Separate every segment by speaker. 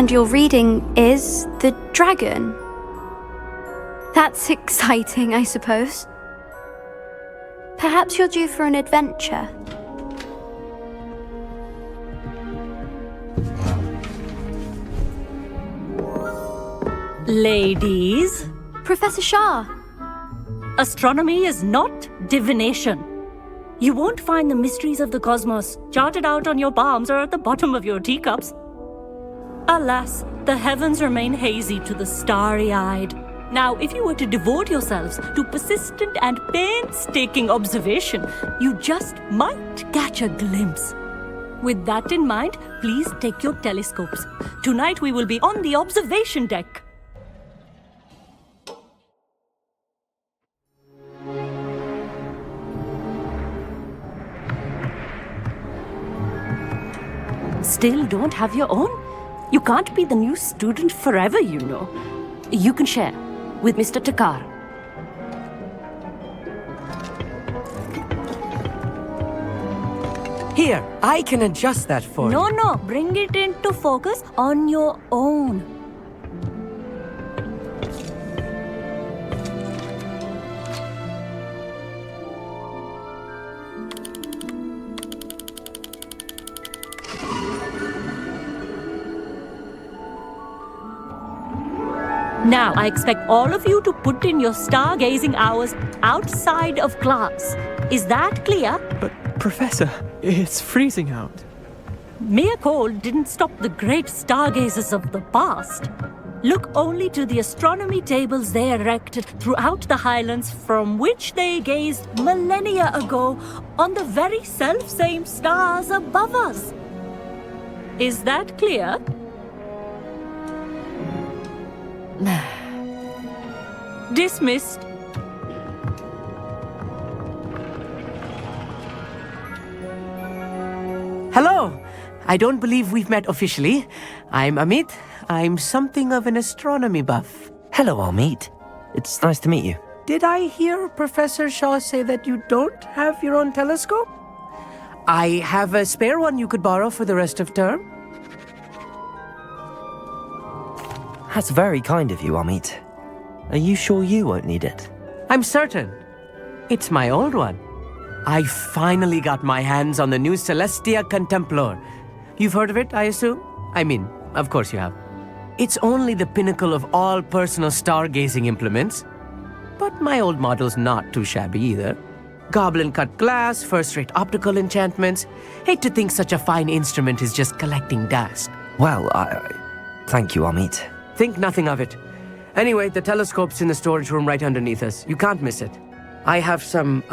Speaker 1: And your reading is the dragon. That's exciting, I suppose. Perhaps you're due for an adventure.
Speaker 2: Ladies,
Speaker 1: Professor Shah.
Speaker 2: astronomy is not divination. You won't find the mysteries of the cosmos charted out on your palms or at the bottom of your teacups. Alas, the heavens remain hazy to the starry-eyed. Now, if you were to devote yourselves to persistent and painstaking observation, you just might catch a glimpse. With that in mind, please take your telescopes. Tonight we will be on the observation deck. Still don't have your own? You can't be the new student forever, you know. You can share with Mr. Takar.
Speaker 3: Here, I can adjust that for you.
Speaker 2: No, bring it into focus on your own. Now, I expect all of you to put in your stargazing hours outside of class. Is that clear?
Speaker 4: But, Professor, it's freezing out.
Speaker 2: Mere cold didn't stop the great stargazers of the past. Look only to the astronomy tables they erected throughout the highlands from which they gazed millennia ago on the very self-same stars above us. Is that clear? Dismissed.
Speaker 3: Hello! I don't believe we've met officially. I'm Amit. I'm something of an astronomy buff.
Speaker 5: Hello, Amit. It's nice to meet you.
Speaker 3: Did I hear Professor Shaw say that you don't have your own telescope? I have a spare one you could borrow for the rest of term.
Speaker 5: That's very kind of you, Amit. Are you sure you won't need it?
Speaker 3: I'm certain. It's my old one. I finally got my hands on the new Celestia Contemplar. You've heard of it, I assume? I mean, of course you have. It's only the pinnacle of all personal stargazing implements. But my old model's not too shabby either. Goblin-cut glass, first-rate optical enchantments. Hate to think such a fine instrument is just collecting dust.
Speaker 5: Well, thank you, Amit.
Speaker 3: Think nothing of it. Anyway, the telescope's in the storage room right underneath us. You can't miss it. I have some,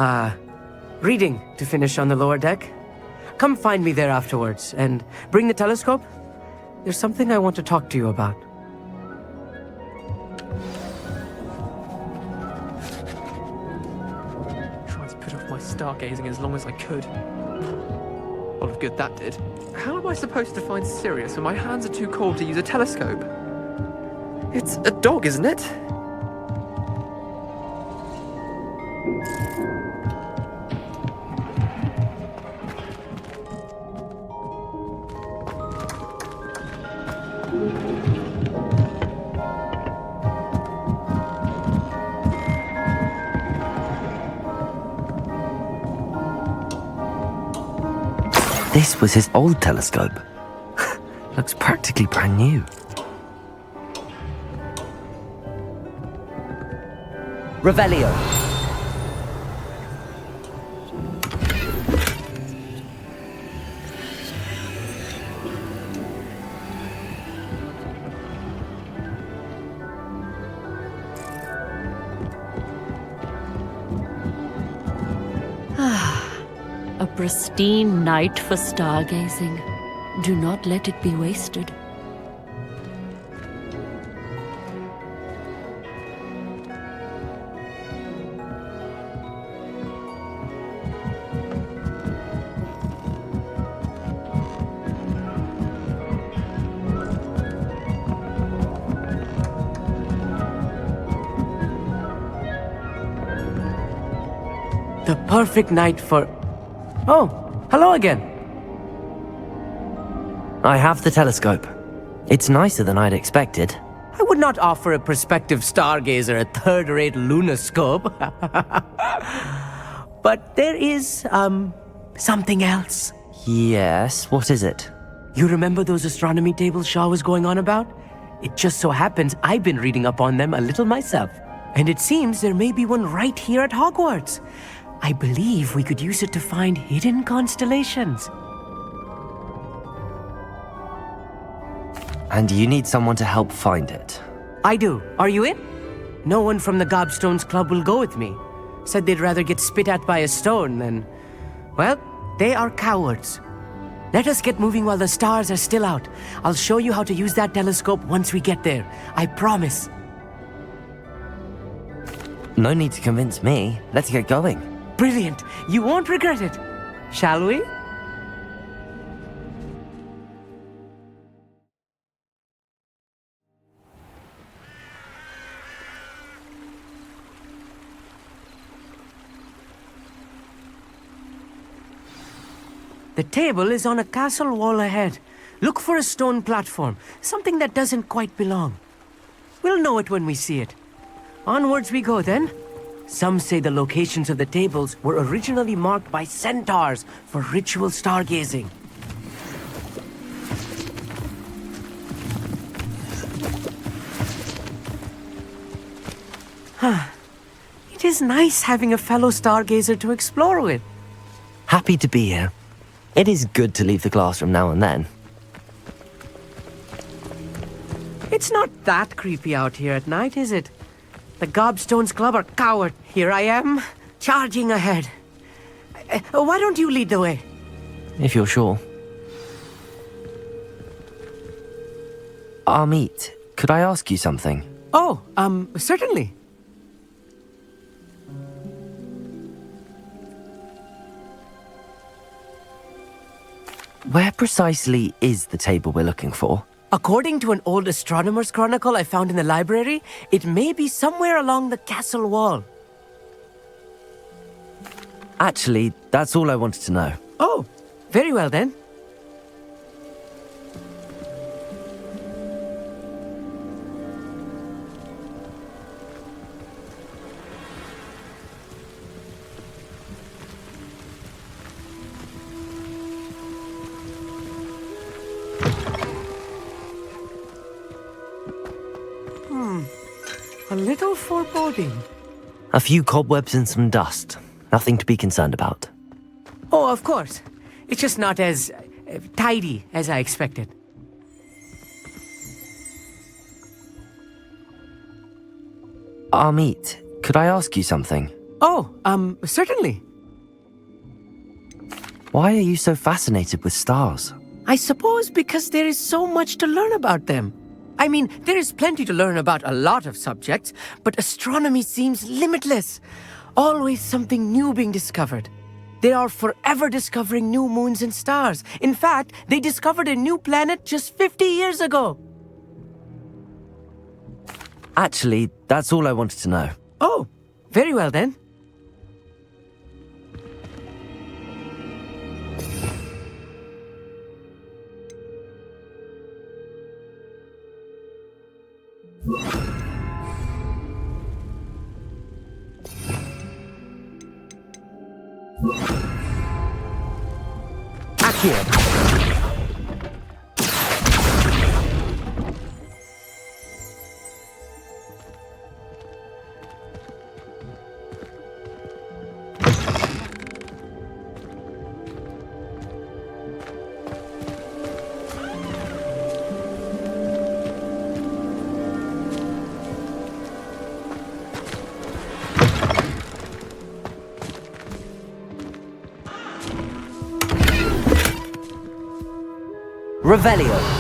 Speaker 3: reading to finish on the lower deck. Come find me there afterwards, and bring the telescope. There's something I want to talk to you about.
Speaker 4: Tried to put off my stargazing as long as I could. Lot of good that did. How am I supposed to find Sirius when my hands are too cold to use a telescope? It's a dog, isn't it?
Speaker 5: This was his old telescope. Looks practically brand new. Revelio.
Speaker 2: A pristine night for stargazing. Do not let it be wasted.
Speaker 3: The perfect night for... Oh, hello again.
Speaker 5: I have the telescope. It's nicer than I'd expected.
Speaker 3: I would not offer a prospective stargazer a third-rate lunoscope. But there is, something else.
Speaker 5: Yes, what is it?
Speaker 3: You remember those astronomy tables Shaw was going on about? It just so happens I've been reading up on them a little myself. And it seems there may be one right here at Hogwarts. I believe we could use it to find hidden constellations.
Speaker 5: And you need someone to help find it.
Speaker 3: I do. Are you in? No one from the Gobstones Club will go with me. Said they'd rather get spit at by a stone than... Well, they are cowards. Let us get moving while the stars are still out. I'll show you how to use that telescope once we get there. I promise.
Speaker 5: No need to convince me. Let's get going.
Speaker 3: Brilliant. You won't regret it. Shall we? The table is on a castle wall ahead. Look for a stone platform, something that doesn't quite belong. We'll know it when we see it. Onwards we go then. Some say the locations of the tables were originally marked by centaurs for ritual stargazing. It is nice having a fellow stargazer to explore with.
Speaker 5: Happy to be here. It is good to leave the classroom now and then.
Speaker 3: It's not that creepy out here at night, is it? The Gobstones Club are coward. Here I am, charging ahead. Why don't you lead the way?
Speaker 5: If you're sure. Amit, could I ask you something?
Speaker 3: Oh, certainly.
Speaker 5: Where precisely is the table we're looking for?
Speaker 3: According to an old astronomer's chronicle I found in the library, it may be somewhere along the castle wall.
Speaker 5: Actually, that's all I wanted to know.
Speaker 3: Oh, very well then. A little foreboding.
Speaker 5: A few cobwebs and some dust. Nothing to be concerned about.
Speaker 3: Oh, of course. It's just not as tidy as I expected.
Speaker 5: Amit, could I ask you something?
Speaker 3: Oh, certainly.
Speaker 5: Why are you so fascinated with stars?
Speaker 3: I suppose because there is so much to learn about them. I mean, there is plenty to learn about a lot of subjects, but astronomy seems limitless. Always something new being discovered. They are forever discovering new moons and stars. In fact, they discovered a new planet just 50 years ago.
Speaker 5: Actually, that's all I wanted to know.
Speaker 3: Oh, very well then. Here.
Speaker 5: Revelio.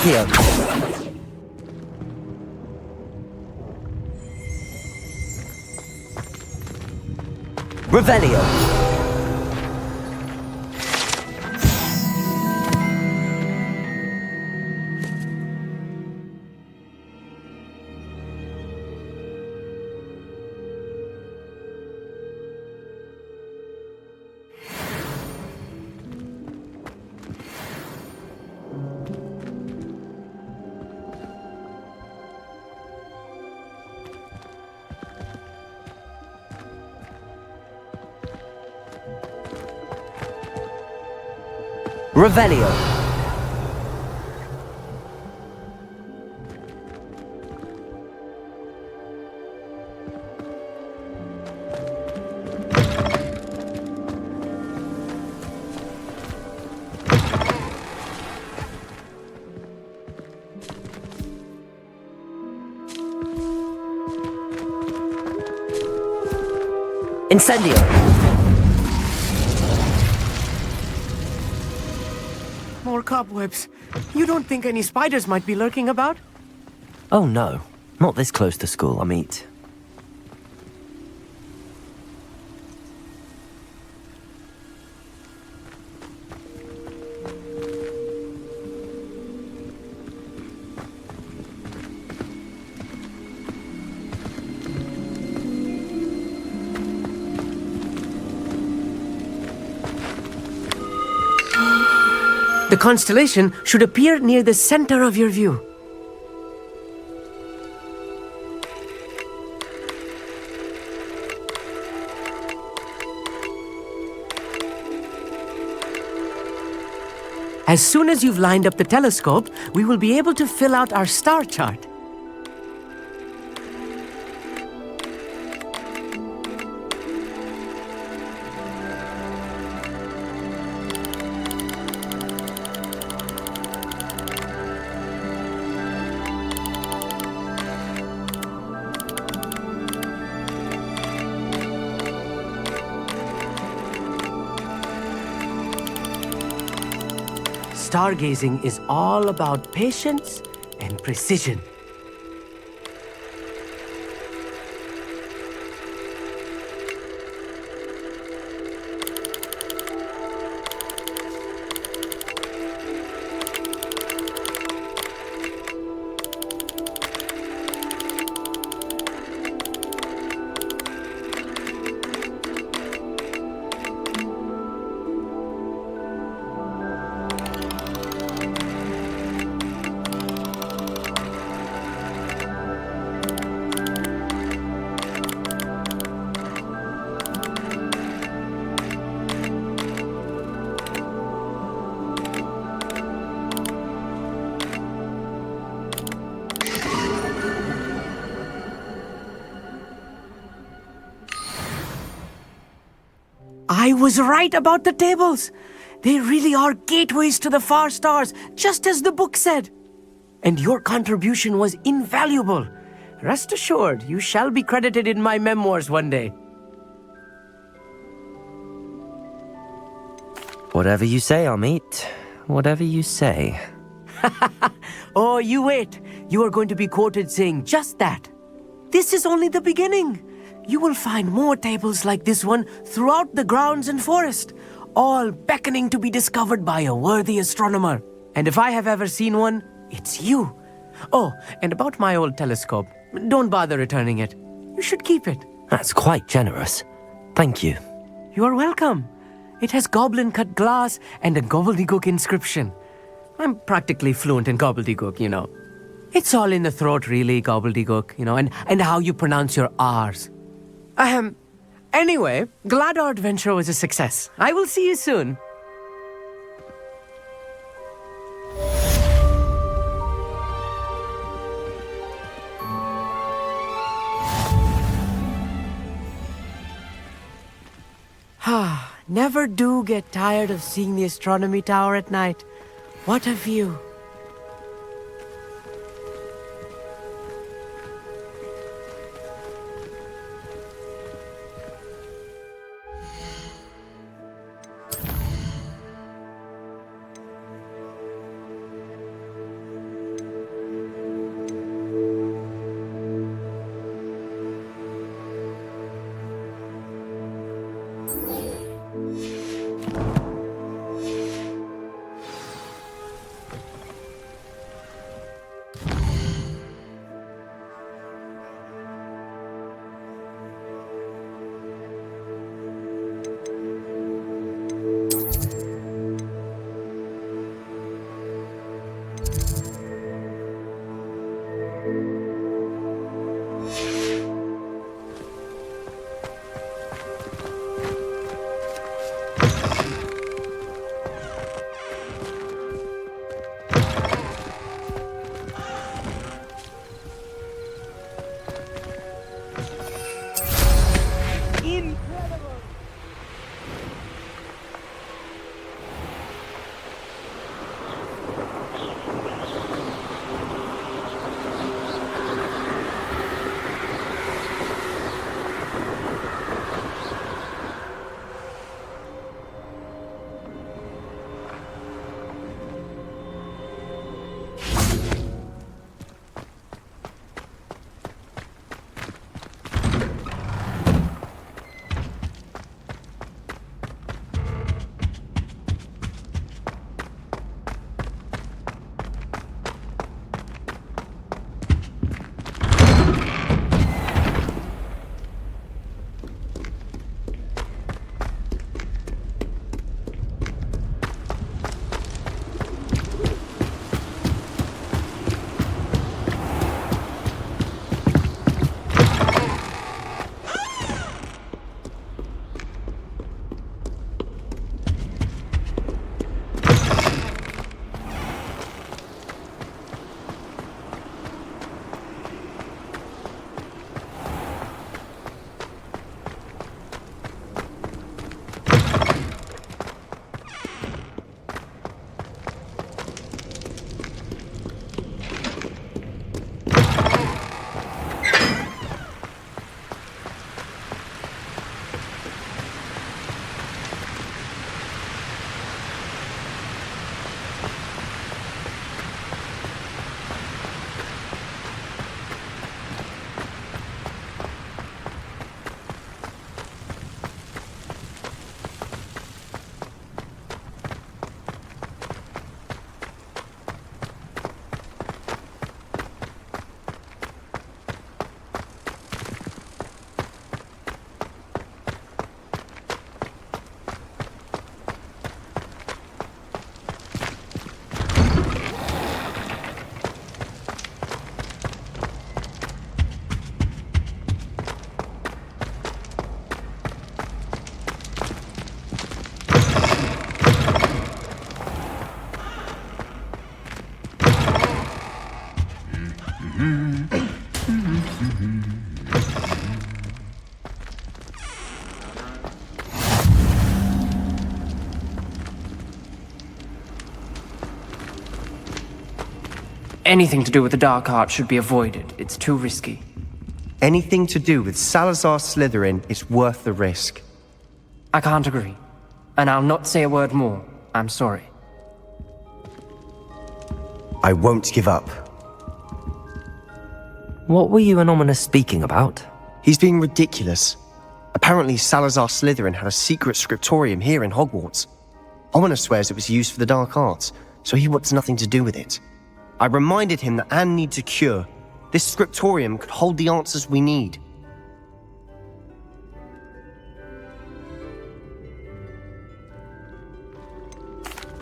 Speaker 5: Accio. Revelio. Revelio. Incendio.
Speaker 3: More cobwebs. You don't think any spiders might be lurking about?
Speaker 5: Oh no, not this close to school, I mean.
Speaker 3: The constellation should appear near the center of your view. As soon as you've lined up the telescope, we will be able to fill out our star chart. Stargazing is all about patience and precision. I was right about the tables. They really are gateways to the far stars, just as the book said. And your contribution was invaluable. Rest assured, you shall be credited in my memoirs one day.
Speaker 5: Whatever you say, Amit. Whatever you say.
Speaker 3: Oh, you wait. You are going to be quoted saying just that. This is only the beginning. You will find more tables like this one throughout the grounds and forest, all beckoning to be discovered by a worthy astronomer. And if I have ever seen one, it's you. Oh, and about my old telescope, don't bother returning it. You should keep it.
Speaker 5: That's quite generous. Thank you.
Speaker 3: You are welcome. It has goblin-cut glass and a gobbledygook inscription. I'm practically fluent in gobbledygook, you know. It's all in the throat, really, gobbledygook, you know, and how you pronounce your R's. Anyway, glad our adventure was a success. I will see you soon. Never do get tired of seeing the astronomy tower at night. What a view.
Speaker 6: Anything to do with the dark art should be avoided. It's too risky.
Speaker 7: Anything to do with Salazar Slytherin is worth the risk.
Speaker 6: I can't agree. And I'll not say a word more. I'm sorry.
Speaker 7: I won't give up.
Speaker 5: What were you and Ominous speaking about?
Speaker 7: He's being ridiculous. Apparently Salazar Slytherin had a secret scriptorium here in Hogwarts. Ominous swears it was used for the dark arts, so he wants nothing to do with it. I reminded him that Anne needs a cure. This scriptorium could hold the answers we need.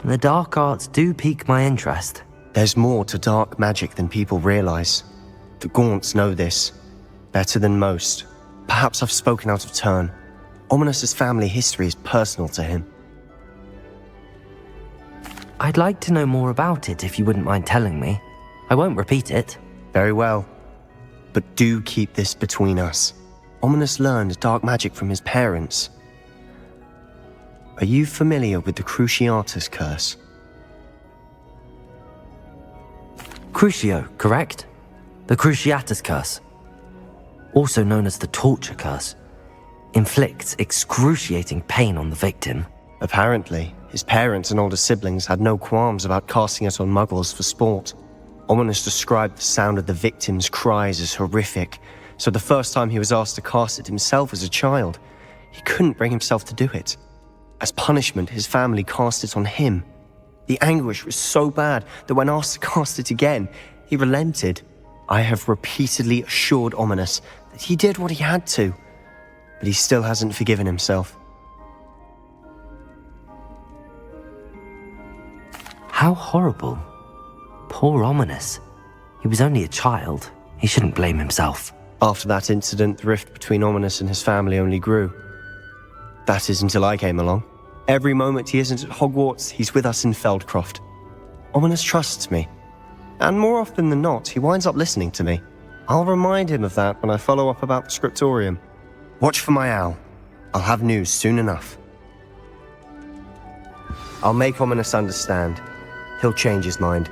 Speaker 5: The dark arts do pique my interest.
Speaker 7: There's more to dark magic than people realize. The Gaunts know this. Better than most. Perhaps I've spoken out of turn. Ominous's family history is personal to him.
Speaker 5: I'd like to know more about it if you wouldn't mind telling me. I won't repeat it.
Speaker 7: Very well. But do keep this between us. Ominous learned dark magic from his parents. Are you familiar with the Cruciatus curse?
Speaker 5: Crucio, correct? The Cruciatus curse, also known as the torture curse, inflicts excruciating pain on the victim.
Speaker 7: Apparently, his parents and older siblings had no qualms about casting it on muggles for sport. Ominous described the sound of the victim's cries as horrific, so the first time he was asked to cast it himself as a child, he couldn't bring himself to do it. As punishment, his family cast it on him. The anguish was so bad that when asked to cast it again, he relented. I have repeatedly assured Ominous that he did what he had to, but he still hasn't forgiven himself.
Speaker 5: How horrible. Poor Ominous. He was only a child. He shouldn't blame himself.
Speaker 7: After that incident, the rift between Ominous and his family only grew. That is until I came along. Every moment he isn't at Hogwarts, he's with us in Feldcroft. Ominous trusts me. And more often than not, he winds up listening to me. I'll remind him of that when I follow up about the scriptorium. Watch for my owl. I'll have news soon enough. I'll make Ominous understand. He'll change his mind.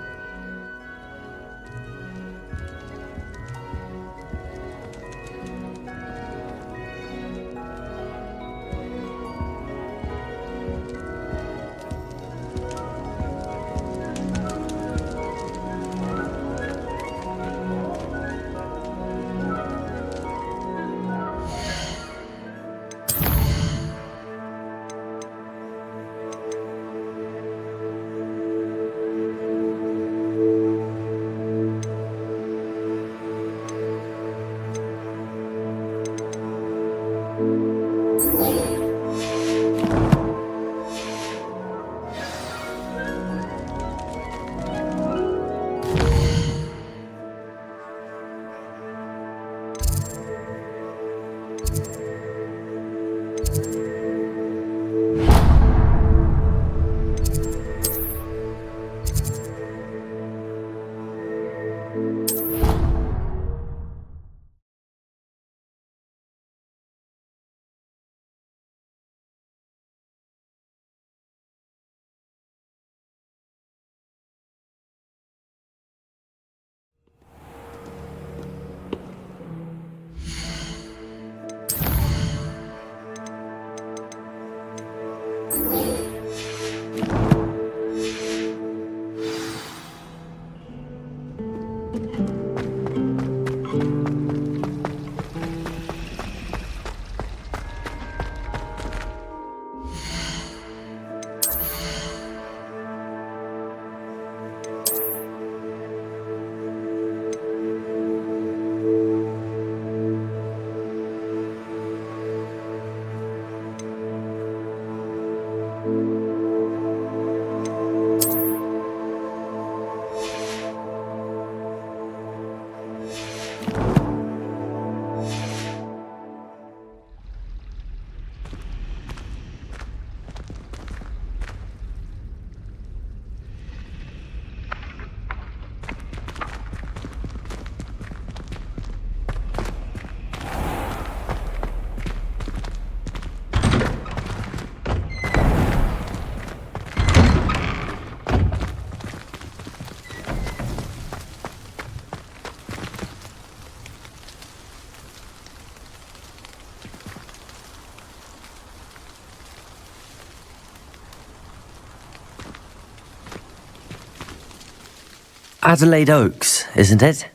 Speaker 5: Adelaide Oaks, isn't it?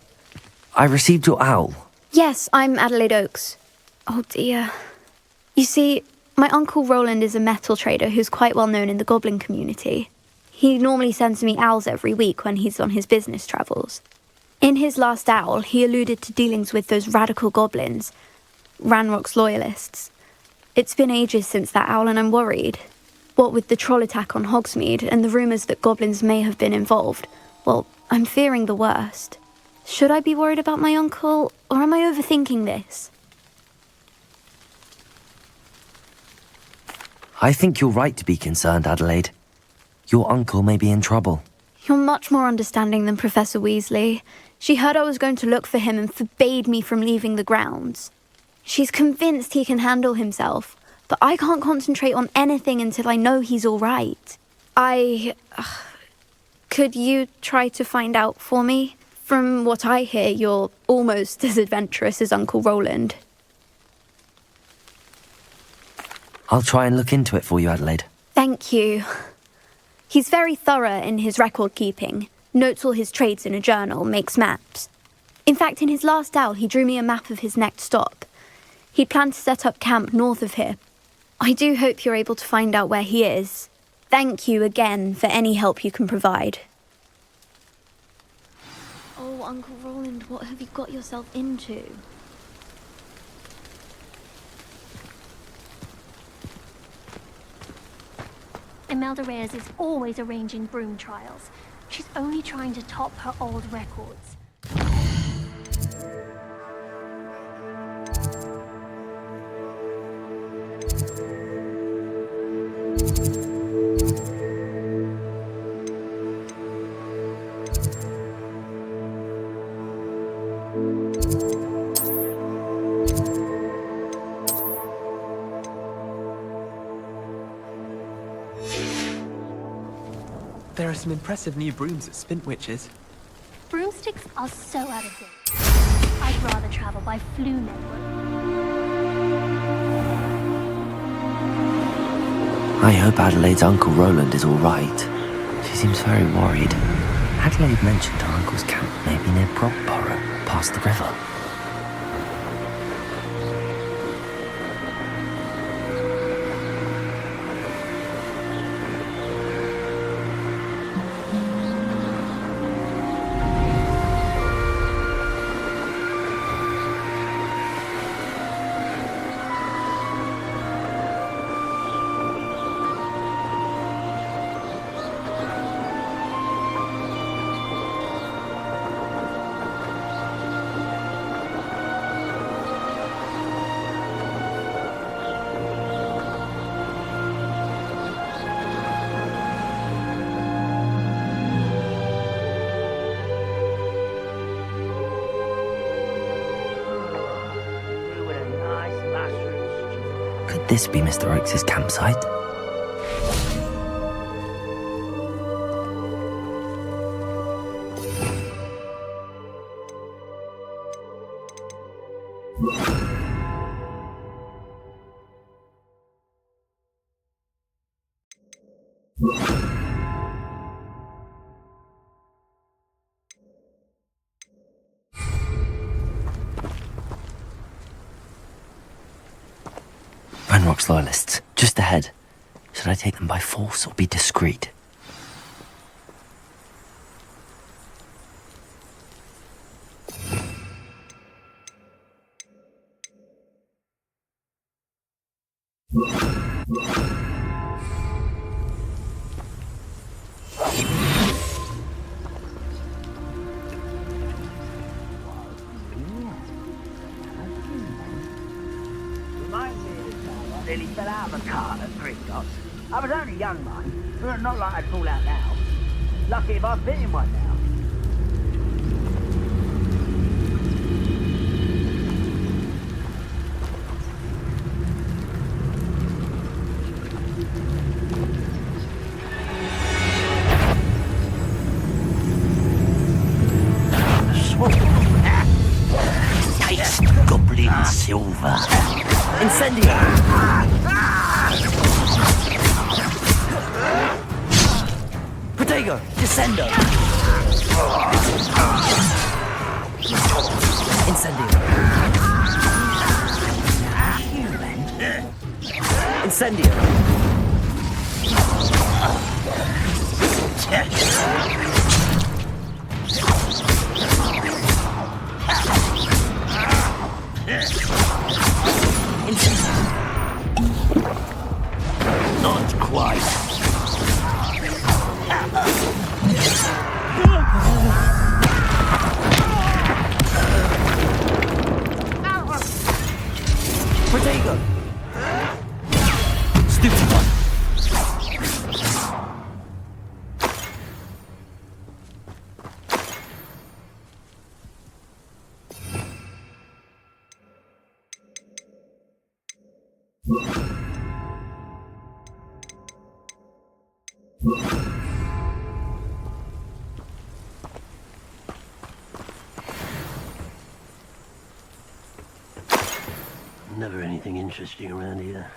Speaker 5: I received your owl.
Speaker 1: Yes, I'm Adelaide Oaks. Oh dear. You see, my Uncle Roland is a metal trader who's quite well known in the goblin community. He normally sends me owls every week when he's on his business travels. In his last owl, he alluded to dealings with those radical goblins, Ranrock's loyalists. It's been ages since that owl and I'm worried. What with the troll attack on Hogsmeade and the rumours that goblins may have been involved, well, I'm fearing the worst. Should I be worried about my uncle, or am I overthinking this?
Speaker 5: I think you're right to be concerned, Adelaide. Your uncle may be in trouble.
Speaker 1: You're much more understanding than Professor Weasley. She heard I was going to look for him and forbade me from leaving the grounds. She's convinced he can handle himself, but I can't concentrate on anything until I know he's all right. Could you try to find out for me? From what I hear, you're almost as adventurous as Uncle Roland.
Speaker 5: I'll try and look into it for you, Adelaide.
Speaker 1: Thank you. He's very thorough in his record keeping, notes all his trades in a journal, makes maps. In fact, in his last owl, he drew me a map of his next stop. He planned to set up camp north of here. I do hope you're able to find out where he is. Thank you again for any help you can provide. Oh, Uncle Roland, what have you got yourself into?
Speaker 8: Imelda Reyes is always arranging broom trials. She's only trying to top her old records.
Speaker 4: There are some impressive new brooms at Spintwitch's.
Speaker 8: Broomsticks are so out of date. I'd rather travel by Flu Network.
Speaker 5: I hope Adelaide's Uncle Roland is all right. She seems very worried. Adelaide mentioned her uncle's camp may be near Brockborough, past the river. Could this be Mr. Oakes' campsite? Ranrock's loyalists, just ahead. Should I take them by force or be discreet?
Speaker 9: Nearly fell out of a cart at Gringotts. I was only young, mind, but not like I'd fall out now. Lucky if I fit in one now. Taste goblin silver.
Speaker 5: Incendio!
Speaker 9: Protego, Descendo.
Speaker 5: Incendio. Incendio.
Speaker 10: Not quite.
Speaker 5: Protego. Stupid one.
Speaker 10: Never anything interesting around here.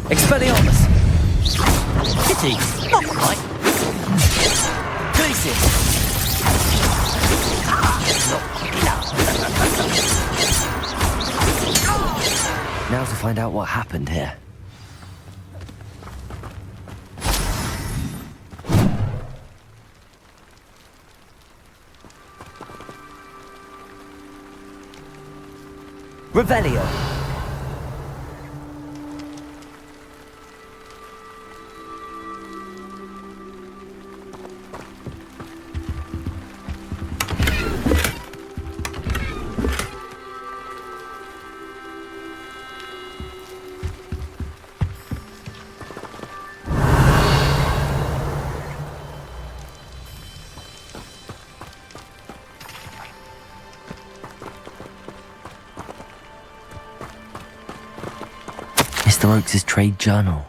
Speaker 5: Expelliarmus! Pity! Not quite! Glacius! Not enough! Now to find out what happened here. Revelio! Mr. Oakes' trade journal.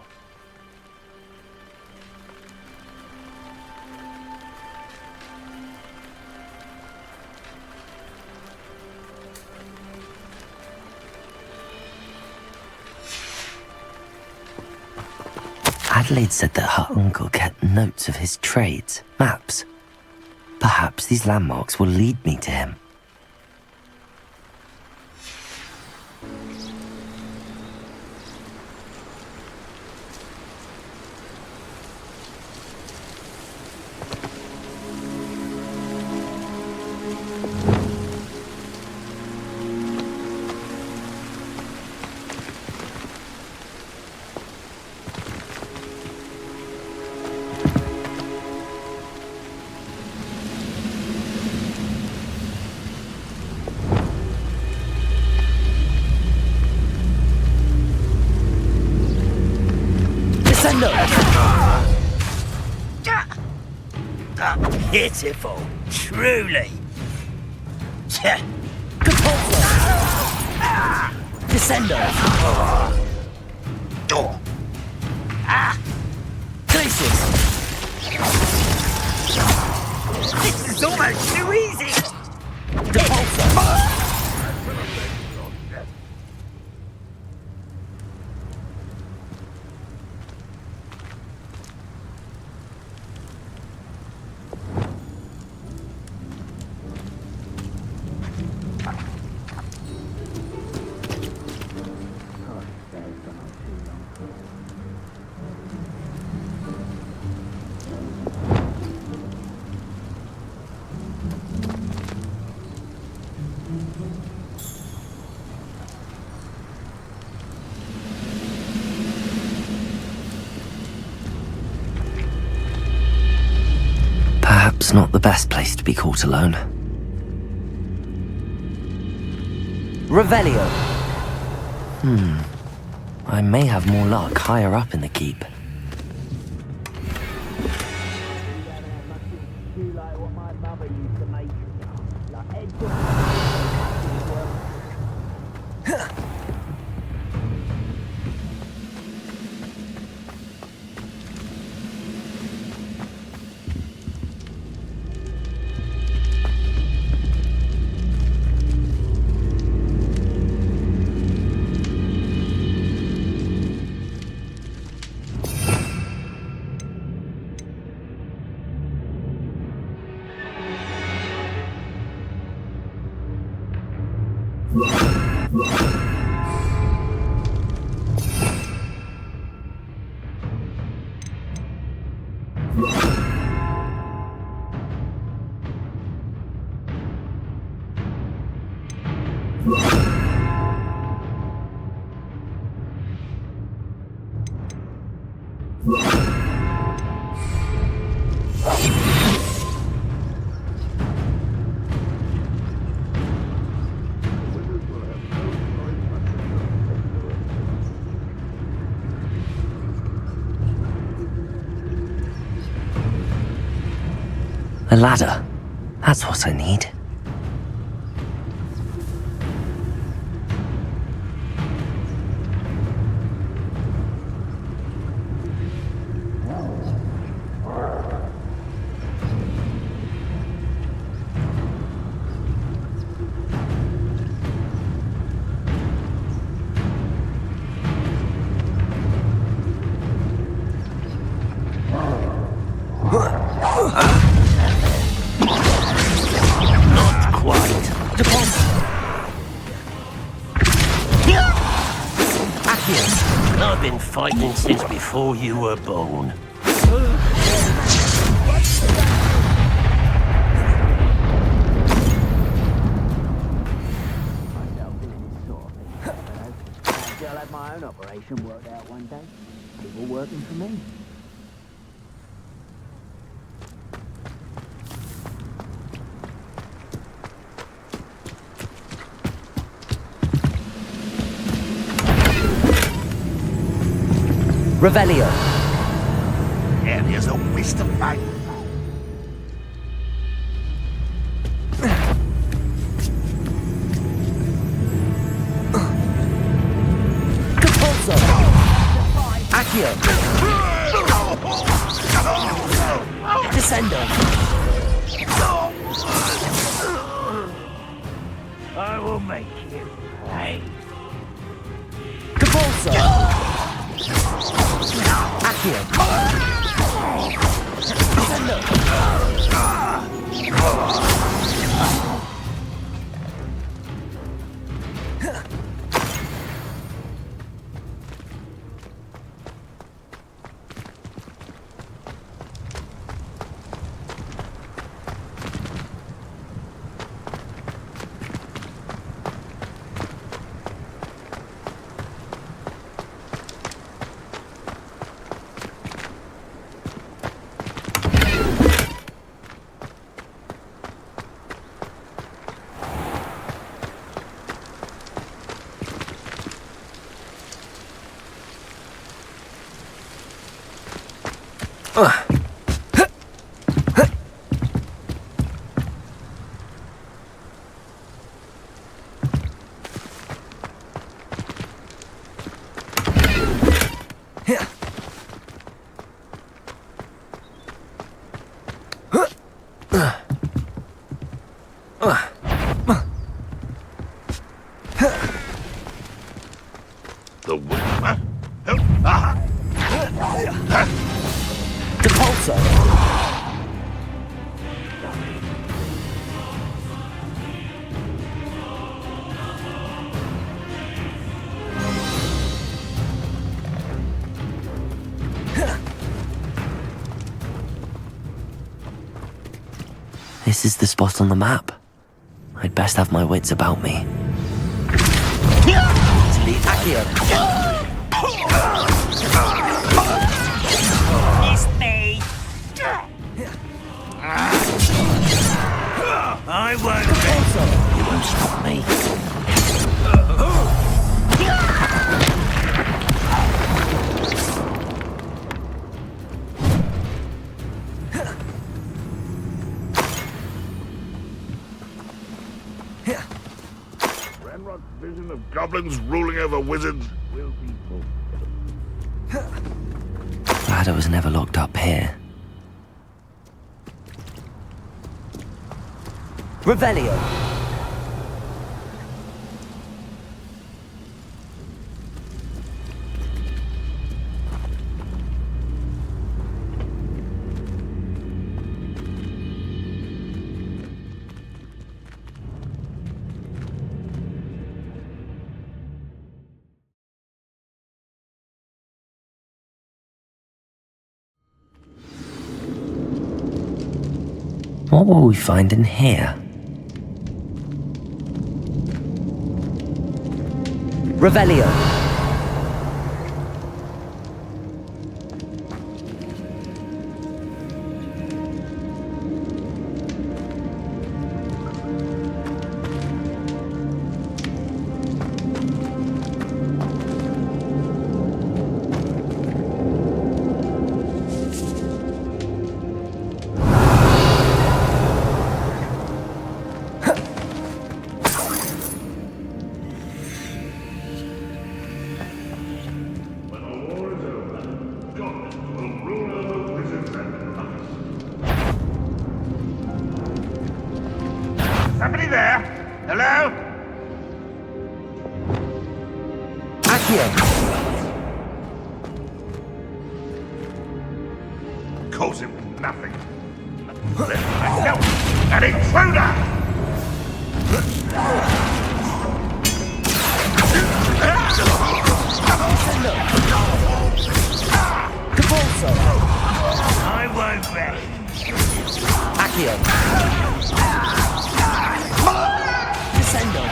Speaker 5: Adelaide said that her uncle kept notes of his trades, maps. Perhaps these landmarks will lead me to him.
Speaker 10: Pitiful, truly.
Speaker 5: Descendo! Glacius!
Speaker 10: This is almost too easy.
Speaker 5: Depulso! Perhaps not the best place to be caught alone. Revelio! I may have more luck higher up in the keep. A ladder. That's what I need.
Speaker 10: I've been fighting since before you were born.
Speaker 9: I'll have my own operation worked out one day. People working for me.
Speaker 5: Revelio.
Speaker 10: Areas of wisdom, mate.
Speaker 5: Compulso. Accio. Descendo.
Speaker 10: I will make you pay.
Speaker 5: Compulso. Accio. Descendo.
Speaker 10: The winner.
Speaker 5: Compulso. This is the spot on the map. I'd best have my wits about me. Accio.
Speaker 10: It's me. I won't. You won't stop me.
Speaker 11: Ranrock's vision of goblins ruling over wizards will be fulfilled.
Speaker 5: Ladder was never locked up here. Revelio. What will we find in here? Revelio.
Speaker 11: Somebody there? Hello?
Speaker 5: Accio.
Speaker 11: Calls him nothing. Myself, an intruder! I won't rest.
Speaker 5: Accio. Descendo.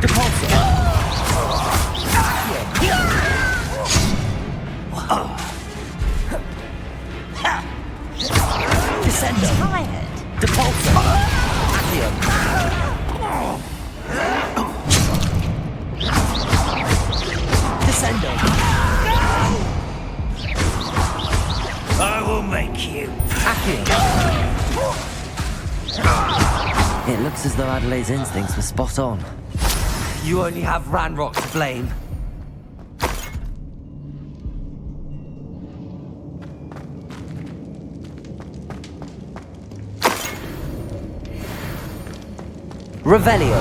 Speaker 5: Depulso. Descendo. Depulso. Accio. Descendo.
Speaker 10: I will make you.
Speaker 5: Accio. It looks as though Adelaide's instincts were spot on. You only have Ranrock to blame. Revelio.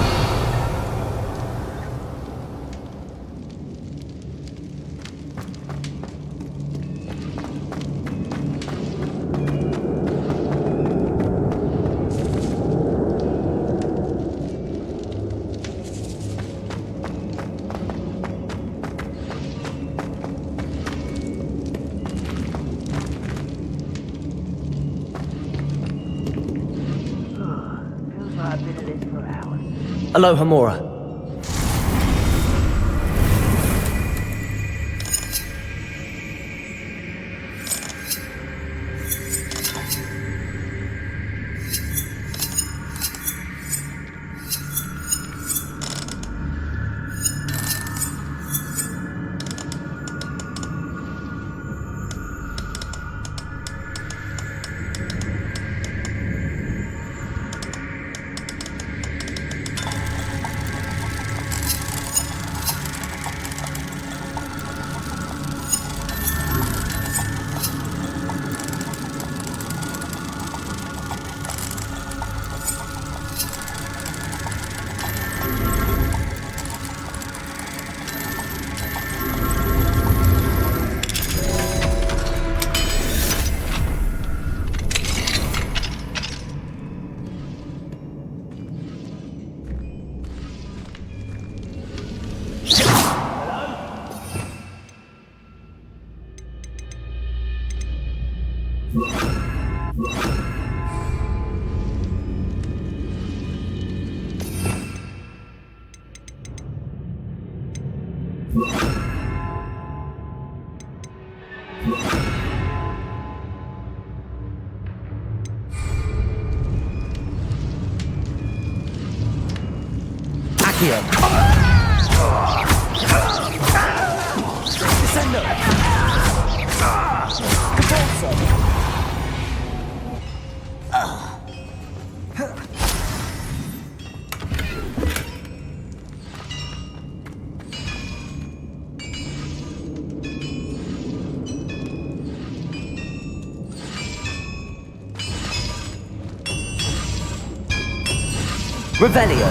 Speaker 9: Feels like I've been at this for hours.
Speaker 5: Aloha, Mora. Accio. Descendo. Depulso. Revelio.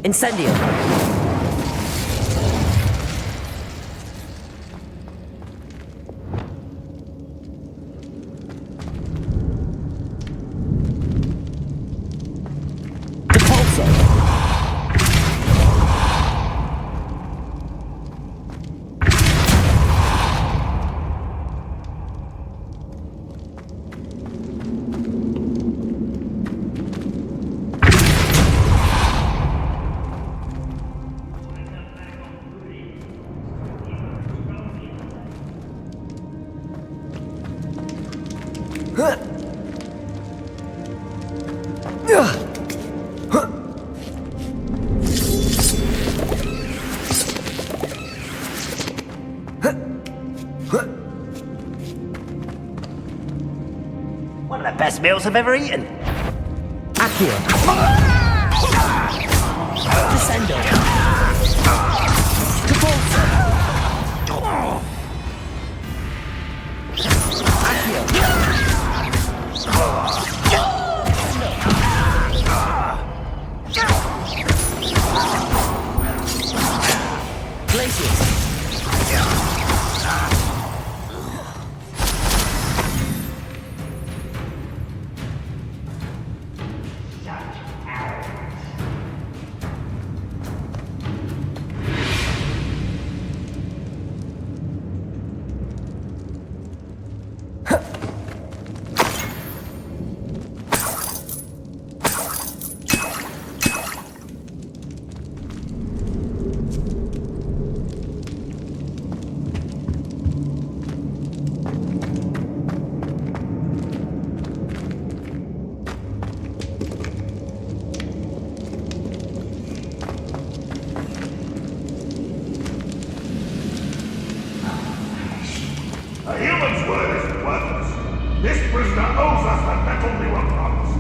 Speaker 5: Incendio.
Speaker 10: One of the best meals I've ever eaten.
Speaker 5: Accio. Descendo. Capulso.
Speaker 11: A human's word isn't worthless. This prisoner owes us the metal we were promised.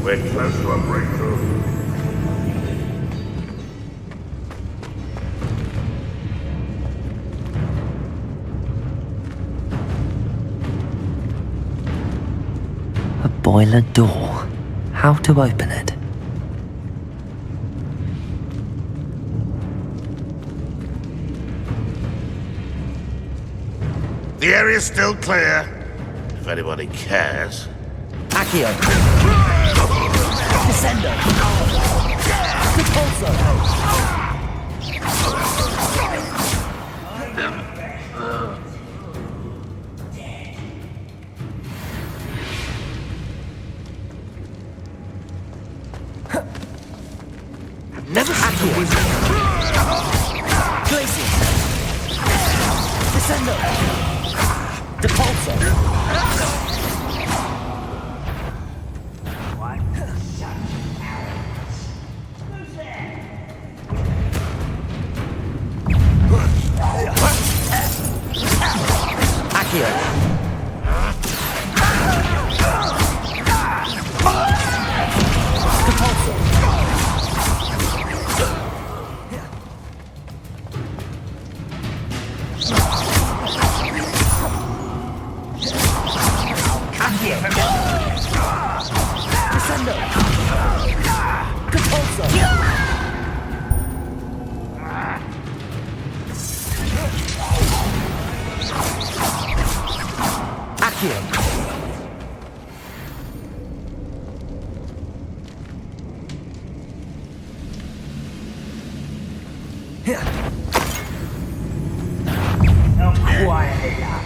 Speaker 11: We're close to a breakthrough.
Speaker 5: Boiler door. How to open it?
Speaker 11: The area's still clear, if anybody cares.
Speaker 5: Accio. Descendo. Capulso.
Speaker 11: Never
Speaker 5: Accio. Glacius. Descendo. Depulso. Accio. Depulso. Descendo. Capulso. Accio.
Speaker 9: Quietly now.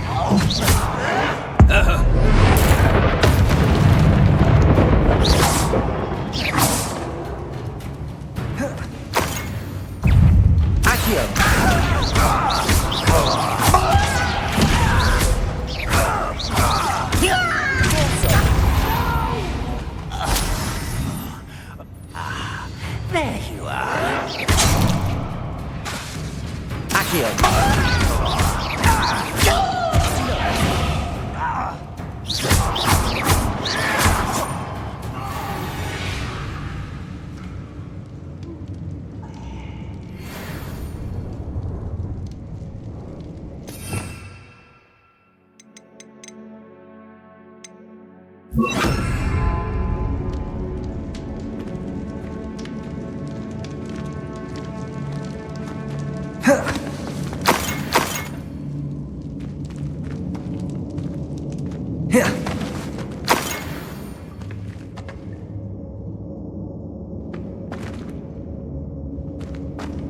Speaker 10: There you are.
Speaker 5: Accio.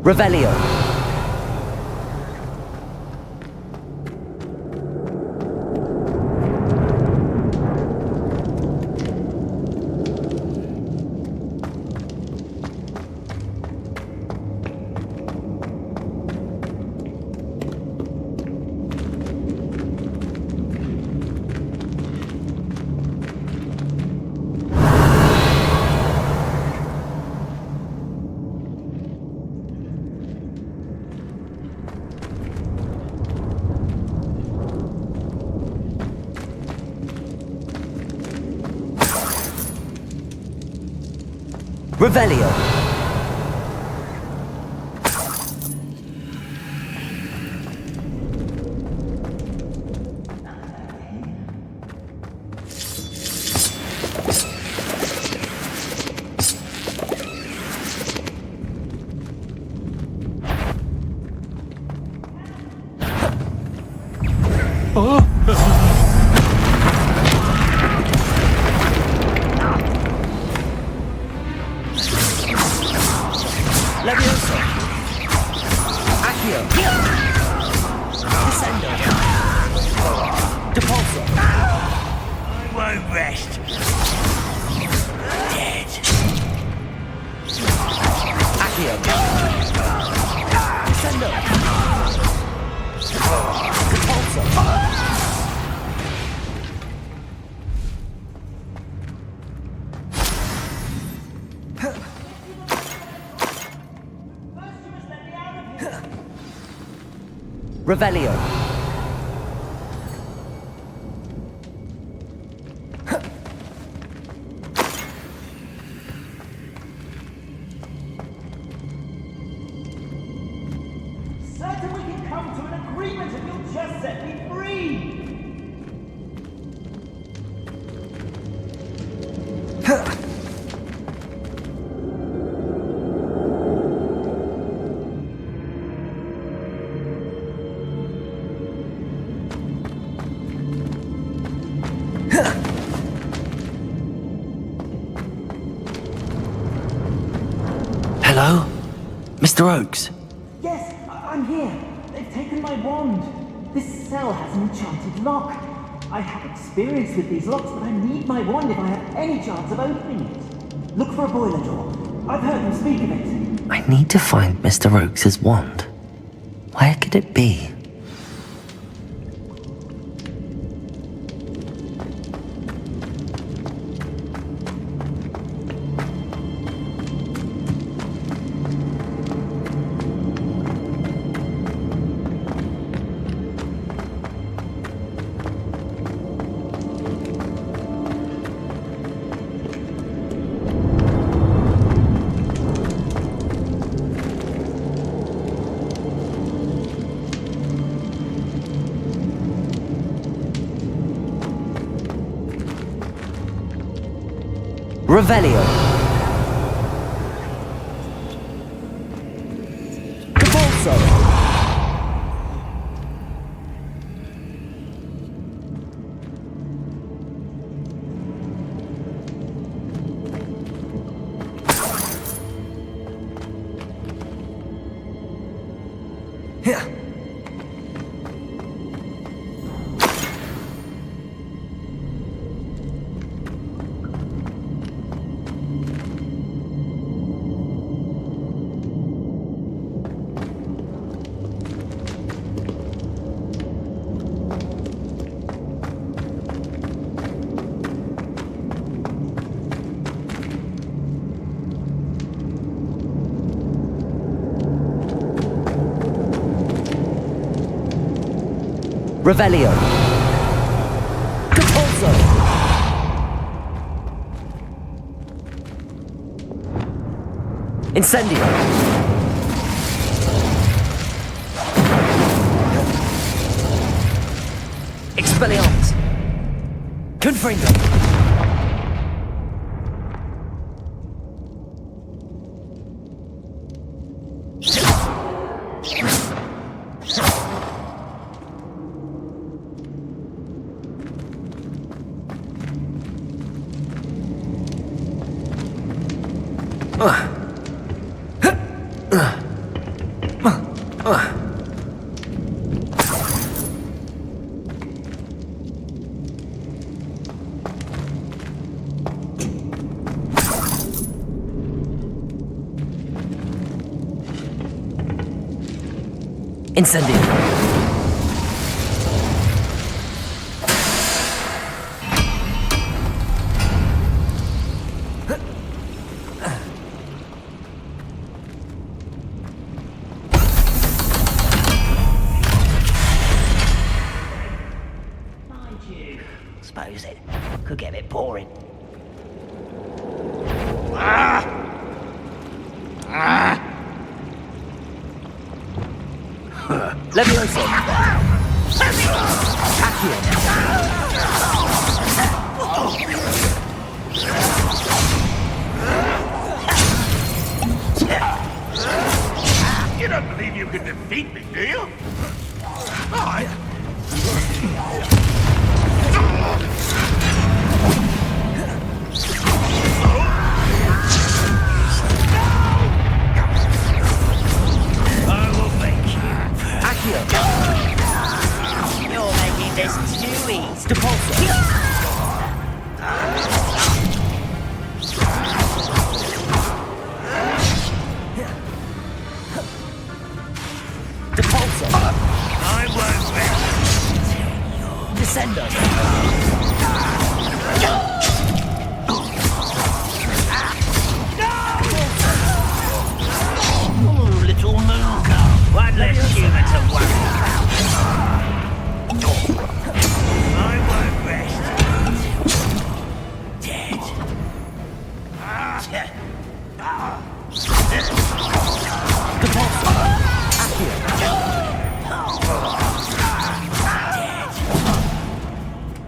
Speaker 5: Revelio. Revelio. Levioso. Accio. Descendo. Depulso.
Speaker 10: I won't rest. Dead.
Speaker 5: Accio. Descendo. Depulso. Revelio.
Speaker 9: Certain we can come to an agreement if you'll just set me free!
Speaker 5: Hello? Mr. Oakes?
Speaker 9: Yes, I'm here. They've taken my wand. This cell has an enchanted lock. I have experience with these locks, but I need my wand if I have any chance of opening it. Look for a boiler door. I've heard them speak of it.
Speaker 5: I need to find Mr. Oakes' wand. Where could it be? Revelio. Depulso. Here. Revelio. Depulso. Incendio. Expelliarmus. Confringo. Incendio.
Speaker 10: Mind you, suppose it could get a bit boring.
Speaker 5: Levioso. Accio.
Speaker 11: You don't believe you can defeat me, do you? I...
Speaker 10: You're making this too easy.
Speaker 5: Depulso. Depulso.
Speaker 10: I won't rest.
Speaker 5: Descendo.
Speaker 10: Oh, little moon girl. One less human to worry about. I won't rest. Dead.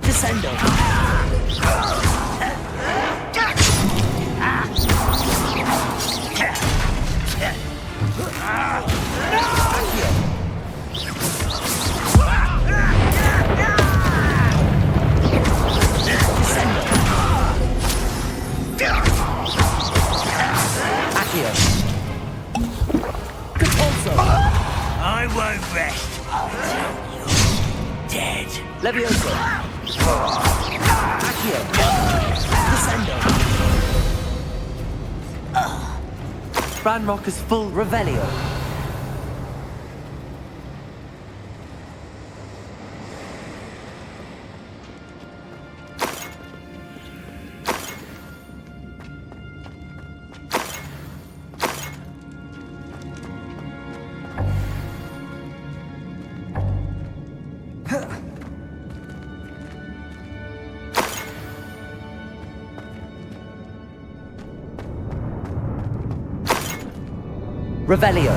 Speaker 5: Descendo.
Speaker 10: I won't rest. Dead.
Speaker 5: Levioso. Accio. Descendo. Ranrock is full Revelio. Revelio.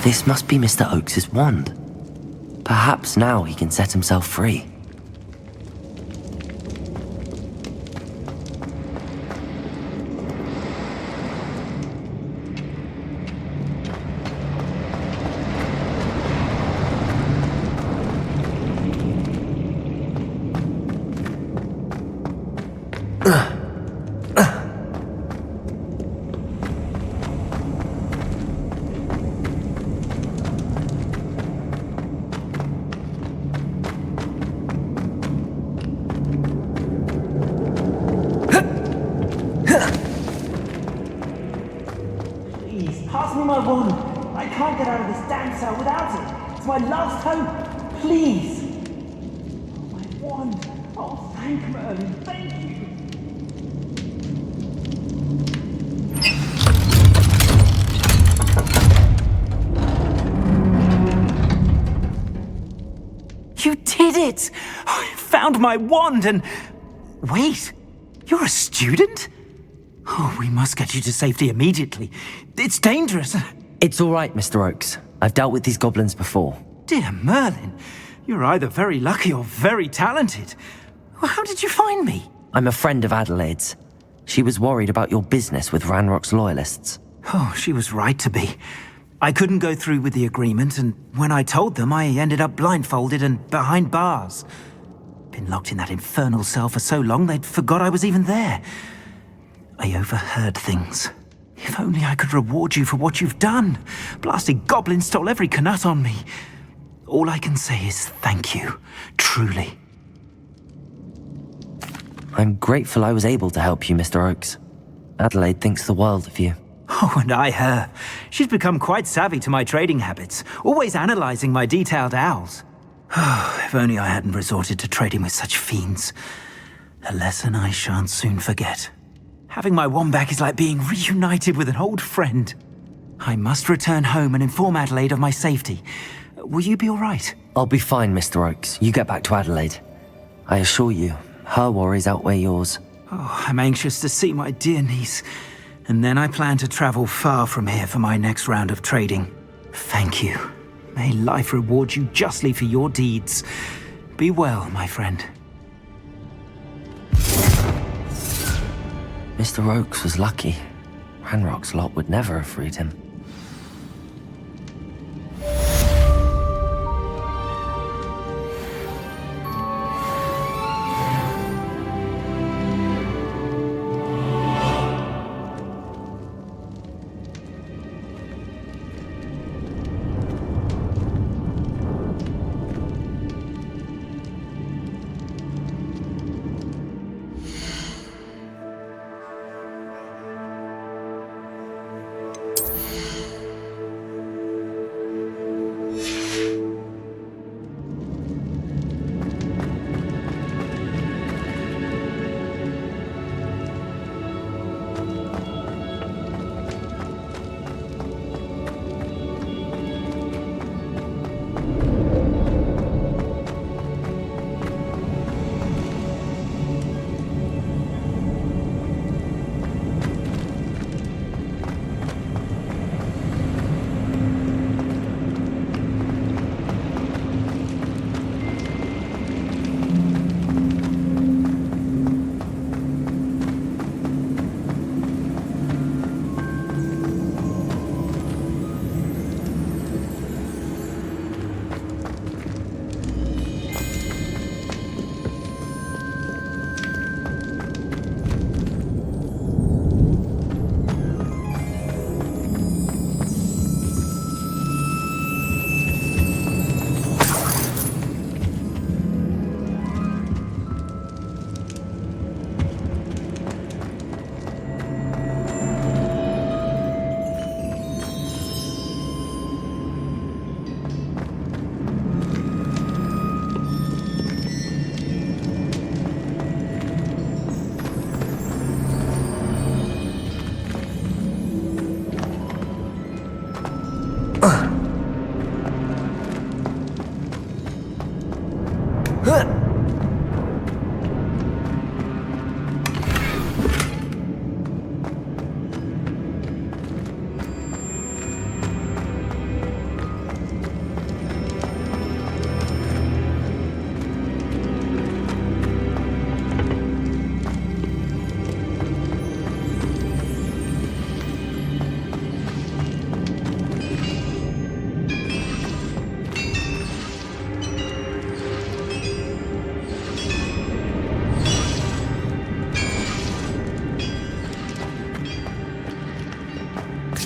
Speaker 5: This must be Mr. Oakes's wand. Perhaps now he can set himself free.
Speaker 9: Pass me my wand. I can't get out of this damn cell without it. It's my last hope. Please. Oh, my wand. Oh, thank Merlin. Thank you.
Speaker 12: You did it! I found my wand and... Wait, you're a student? Oh, we must get you to safety immediately. It's dangerous.
Speaker 5: It's all right, Mr. Oakes. I've dealt with these goblins before.
Speaker 12: Dear Merlin, you're either very lucky or very talented. Well, how did you find me?
Speaker 5: I'm a friend of Adelaide's. She was worried about your business with Ranrock's loyalists.
Speaker 12: Oh, she was right to be. I couldn't go through with the agreement, and when I told them, I ended up blindfolded and behind bars. Been locked in that infernal cell for so long, they'd forgot I was even there. I overheard things. If only I could reward you for what you've done. Blasted goblin stole every canut on me. All I can say is thank you, truly.
Speaker 5: I'm grateful I was able to help you, Mr. Oakes. Adelaide thinks the world of you.
Speaker 12: Oh, and I her. She's become quite savvy to my trading habits, always analyzing my detailed owls. Oh, if only I hadn't resorted to trading with such fiends. A lesson I shan't soon forget. Having my wand back is like being reunited with an old friend. I must return home and inform Adelaide of my safety. Will you be all right?
Speaker 5: I'll be fine, Mr. Oakes. You get back to Adelaide. I assure you, her worries outweigh yours.
Speaker 12: Oh, I'm anxious to see my dear niece. And then I plan to travel far from here for my next round of trading. Thank you. May life reward you justly for your deeds. Be well, my friend.
Speaker 5: Mr. Oakes was lucky. Ranrock's lot would never have freed him.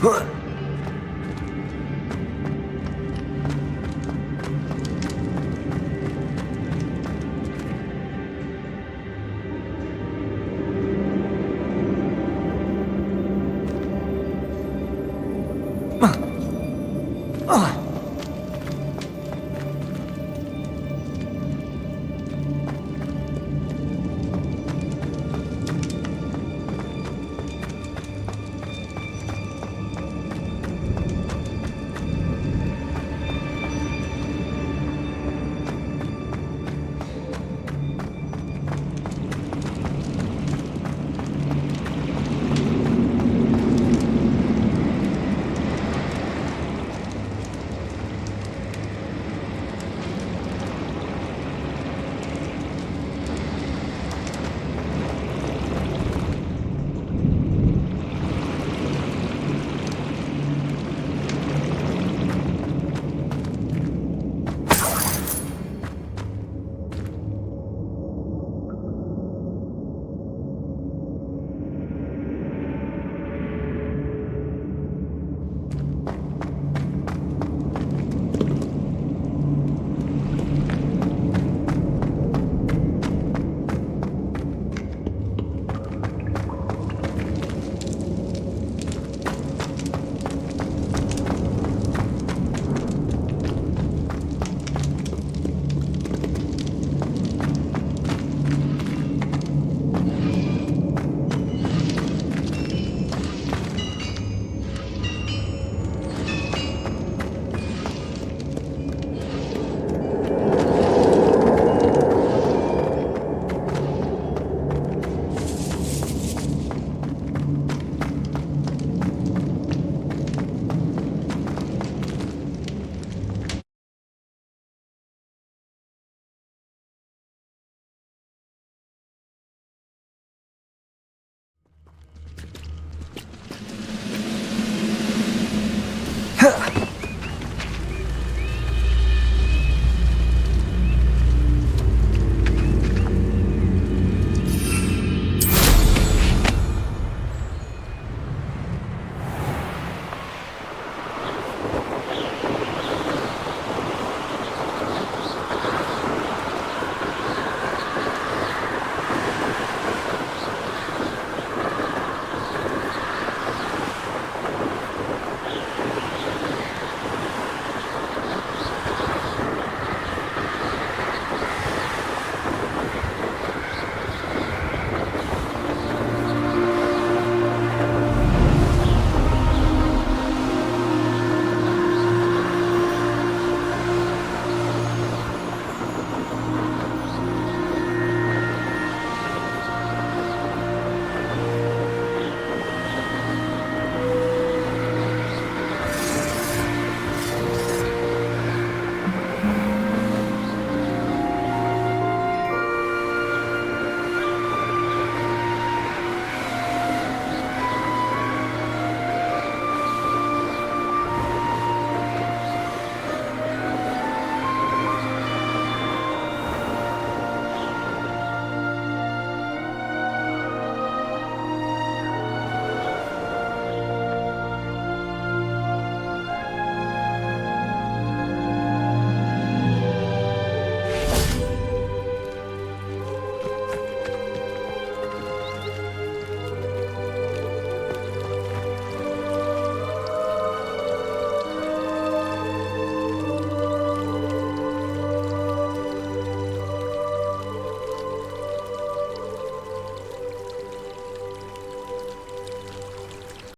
Speaker 5: Huh.